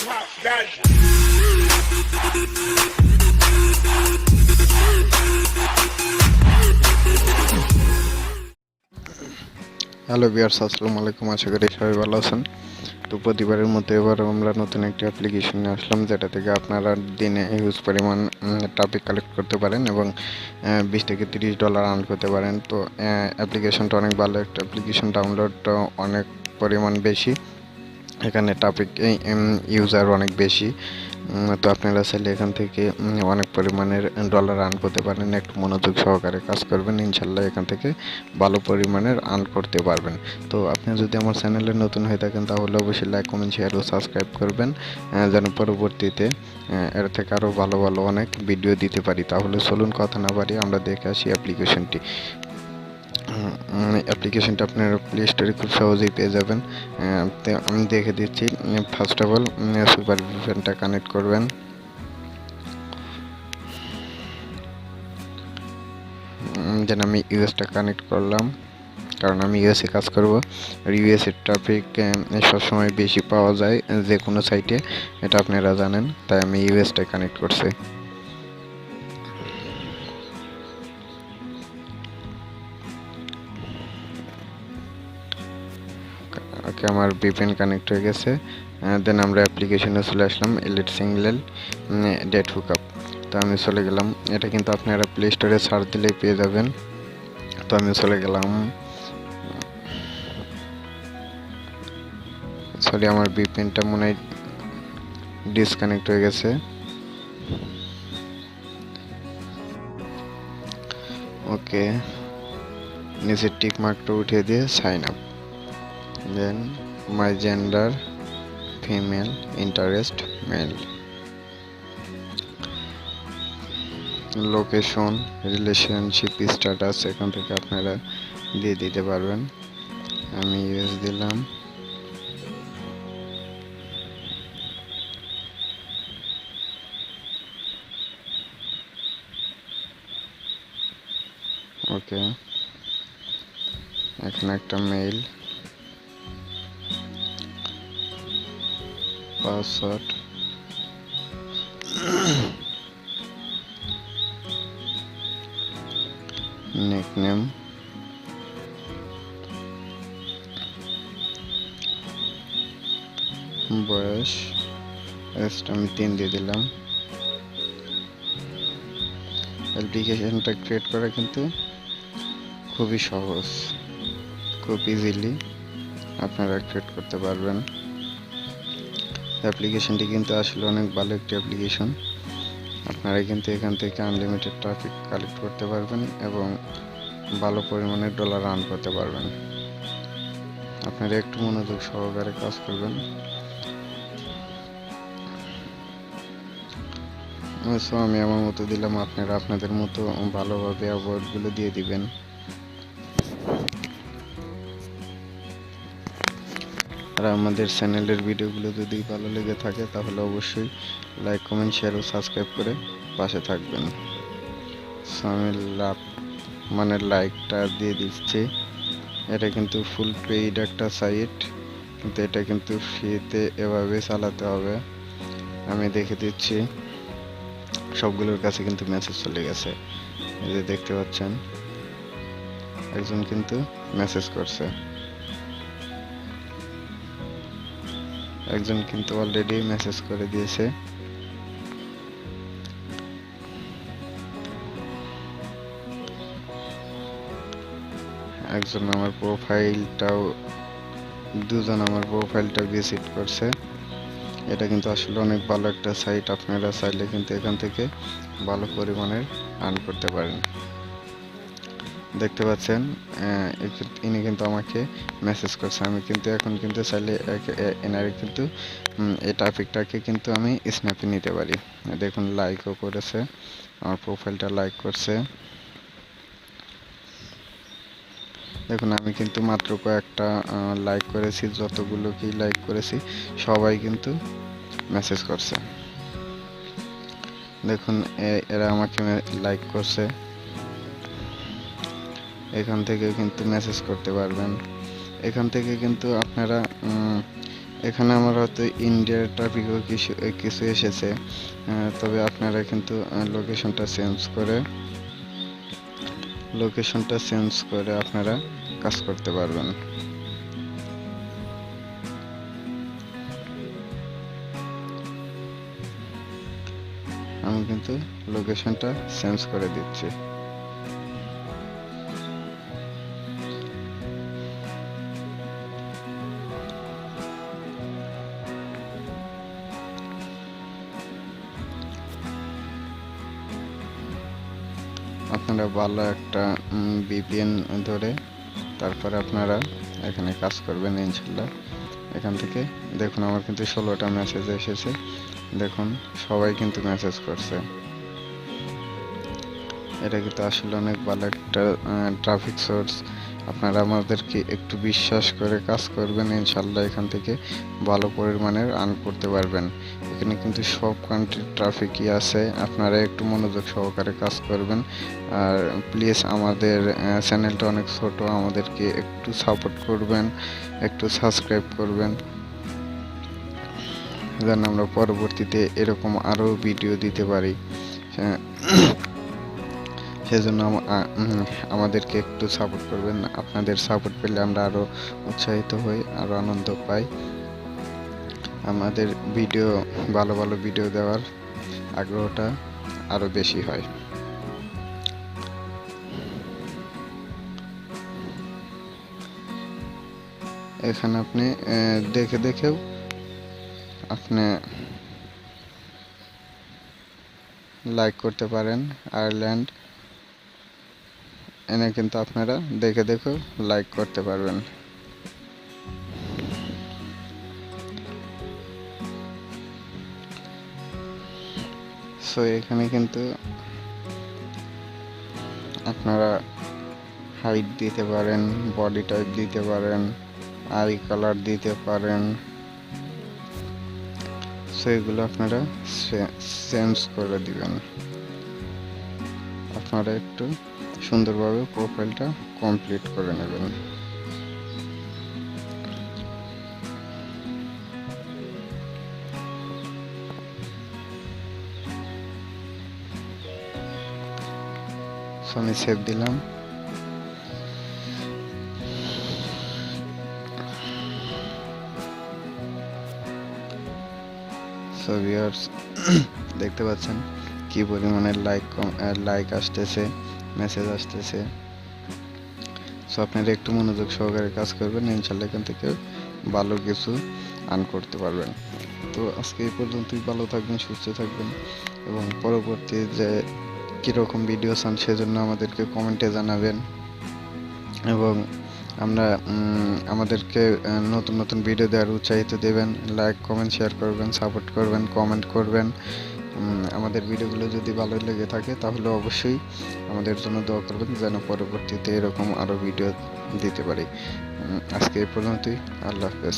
Hello viewers, আসসালামু আলাইকুম। আশা করি সবাই ভালো আছেন। তো প্রতিবারের মতো এবার আমরা নতুন একটি অ্যাপ্লিকেশন নিয়ে আসলাম, যেটা থেকে আপনারা দিনে হিউজ পরিমাণ টপিক কালেক্ট করতে পারেন এবং 20 থেকে $30 আর্ন করতে পারেন। তো অ্যাপ্লিকেশনটা অনেক ভালো একটা অ্যাপ্লিকেশন, ডাউনলোডটা অনেক পরিমাণ বেশি, এখানে টপিক ইউজার অনেক বেশি। তো আপনারা চাইলে এখান থেকে অনেক পরিমাণের ডলার আর্ন করতে পারেন। একটু মনোযোগ সহকারে কাজ করবেন, ইনশাল্লাহ এখান থেকে ভালো পরিমাণের আর্ন করতে পারবেন। তো আপনি যদি আমার চ্যানেলে নতুন হয়ে থাকেন তাহলে অবশ্যই লাইক, কমেন্ট, শেয়ার ও সাবস্ক্রাইব করবেন, যেন পরবর্তীতে এর থেকে আরও ভালো ভালো অনেক ভিডিও দিতে পারি। তাহলে চলুন কথা না বাড়িয়ে আমরা দেখে আসি অ্যাপ্লিকেশনটি। অ্যাপ্লিকেশনটা আপনার প্লে স্টোরে খুব সহজেই পেয়ে যাবেন। তো আমি দেখে দিচ্ছি। ফার্স্ট অফ অল সুপার ভিপেনটা কানেক্ট করবেন। যেন আমি ইউএসটা কানেক্ট করলাম, কারণ আমি ইউএসএ কাজ করব। আর ইউএসএর ট্রাফিক সবসময় বেশি পাওয়া যায় যে কোনো সাইটে, এটা আপনারা জানেন, তাই আমি ইউএসটা কানেক্ট করছি। ওকে, আমার ভিপিএন কানেক্ট হয়ে গেছে। দেন আমরা অ্যাপ্লিকেশনে চলে আসলাম, এলিট সিঙ্গেল ডেট হুকআপ। তো আমি চলে গেলাম। এটা কিন্তু আপনারা প্লে স্টোরে সার্চ দিলেই পেয়ে যাবেন। তো আমি চলে গেলাম। সরি, আমার ভিপিএনটা মনে হয় ডিসকানেক্ট হয়ে গেছে। ওকে, নিচের টিক মার্কটা উঠিয়ে দিয়ে sign up. Then my gender female, interest male, location, relationship status এখান থেকে আপনারা দিয়ে দিতে পারবেন। আমি ইউএস দিলাম। ওকে, এখানে একটা মেইল, পাসওয়ার্ড, নিকনেম, বয়স, এজটা আমি 3 দিয়ে দিলাম। অ্যাপ্লিকেশনটা ক্রিয়েট করা কিন্তু খুবই সহজ, খুব ইজিলি আপনারা ক্রিয়েট করতে পারবেন। অ্যাপ্লিকেশনটি কিন্তু আসলে অনেক ভালো একটি অ্যাপ্লিকেশন। আপনারা কিন্তু এখান থেকে আনলিমিটেড ট্রাফিক কালেক্ট করতে পারবেন এবং ভালো পরিমাণে ডলার আর্ন করতে পারবেন। আপনারা একটু মনোযোগ সহকারে কাজ করবেন। সো আমি আমার মতো দিলাম, আপনারা আপনাদের মতো ভালোভাবে অ্যাওয়ার্ডগুলো দিয়ে দিবেন। আর আমাদের চ্যানেলের ভিডিওগুলো যদি ভালো লেগে থাকে তাহলে অবশ্যই লাইক, কমেন্ট, শেয়ার ও সাবস্ক্রাইব করে পাশে থাকবেন। সো আমি লাইকটা দিয়ে দিচ্ছি। এটা কিন্তু ফুল পেইড একটা সাইট, কিন্তু এটা কিন্তু ফ্রিতে এভাবে চালাতে হবে। আমি দেখে দিচ্ছি, সবগুলোর কাছে কিন্তু মেসেজ চলে গেছে। এই যে দেখতে পাচ্ছেন, একজন কিন্তু মেসেজ করছে, একজন কিন্তু অলরেডি মেসেজ করে দিয়েছে। একজন আমার প্রোফাইলটাও, দুজন আমার প্রোফাইলটা ভিজিট করছে। এটা কিন্তু আসলে অনেক ভালো একটা সাইট, আপনারা চাইলে কিন্তু এখান থেকে ভালো পরিমাণের আর্ন করতে পারেন। দেখতে পাচ্ছেন, ইনি কিন্তু আমাকে মেসেজ করছে। আমি কিন্তু এখন কিন্তু চাইলে এনারে কিন্তু এই টপিকটাকে কিন্তু আমি স্ন্যাপে নিতে পারি। দেখুন, লাইকও করেছে, আমার প্রোফাইলটা লাইক করছে। দেখুন, আমি কিন্তু মাত্র কয়েকটা লাইক করেছি, যতগুলো কি লাইক করেছি সবাই কিন্তু মেসেজ করছে। দেখুন, এরা আমাকে লাইক করছে। এখান থেকে কিন্তু মেসেজ করতে পারবেন। এখান থেকে কিন্তু আপনারা এখানে আমার হয়তো ইন্ডিয়ার ট্রাফিকও কিছু কিছু এসেছে, তবে আপনারা কিন্তু লোকেশনটা চেঞ্জ করে আপনারা কাজ করতে পারবেন। আমি কিন্তু লোকেশনটা চেঞ্জ করে দিচ্ছি। আপনারা ভালো একটা ভিপিএন ধরে তারপরে আপনারা এখানে কাজ করবেন ইনশাল্লাহ। এখান থেকে দেখুন আমার কিন্তু 16টা মেসেজ এসেছে, দেখুন সবাই কিন্তু মেসেজ করছে। এটা কিন্তু আসলে অনেক ভালো একটা ট্রাফিক সোর্স। আপনারা আমাদেরকে একটু বিশ্বাস করে কাজ করবেন, ইনশাল্লাহ এখান থেকে ভালো পরিমাণের আর্ন করতে পারবেন। এখানে কিন্তু সব কান্ট্রির ট্রাফিকই আছে, আপনারা একটু মনোযোগ সহকারে কাজ করবেন। আর প্লিজ আমাদের চ্যানেলটা অনেক ছোট, আমাদেরকে একটু সাপোর্ট করবেন, একটু সাবস্ক্রাইব করবেন, যেন আমরা পরবর্তীতে এরকম আরও ভিডিও দিতে পারি। সেজন্য আমাদেরকে একটু সাপোর্ট করবেন। আপনাদের সাপোর্ট পেলে আমরা আরও উৎসাহিত হই, আরও আনন্দ পাই। আমাদের ভালো ভালো ভিডিও দেওয়ার আগ্রহটা আরও বেশি হয়। এখানে আপনি দেখেও আপনি লাইক করতে পারেন। আয়ারল্যান্ড এনে কিন্তু আপনারা দেখেও লাইক করতে পারবেন। সো এখানে কিন্তু আপনারা হাইট দিতে পারেন, বডি টাইপ দিতে পারেন, আই কালার দিতে পারেন। সো এগুলো আপনারা চেঞ্জ করে দিবেন। আপনারা একটু সুন্দরভাবে প্রোফাইলটা কমপ্লিট করে নেবেন। আমি সেভ দিলাম। সো ভিউয়ার্স দেখতে পাচ্ছেন কি পরিমাণে লাইক আসতেছে, মেসেজ আসতেছে। সো আপনারা একটু মনোযোগ সহকারে কাজ করবেন, ইনশাল্লাহ এখান থেকে ভালো কিছু আর্ন করতে পারবেন। তো আজকে এই পর্যন্তই। ভালো থাকবেন, সুস্থ থাকবেন, এবং পরবর্তী যে কীরকম ভিডিও চান সেজন্য আমাদেরকে কমেন্টে জানাবেন, এবং আমাদেরকে নতুন নতুন ভিডিও দেওয়ার উৎসাহিত দেবেন। লাইক, কমেন্ট, শেয়ার করবেন, সাপোর্ট করবেন, কমেন্ট করবেন। আমাদের ভিডিওগুলো যদি ভালো লেগে থাকে তাহলে অবশ্যই আমাদের জন্য দোয়া করবেন, যেন পরবর্তীতে এরকম আরও ভিডিও দিতে পারি। আজকে এই পর্যন্তই। আল্লাহ হাফেজ।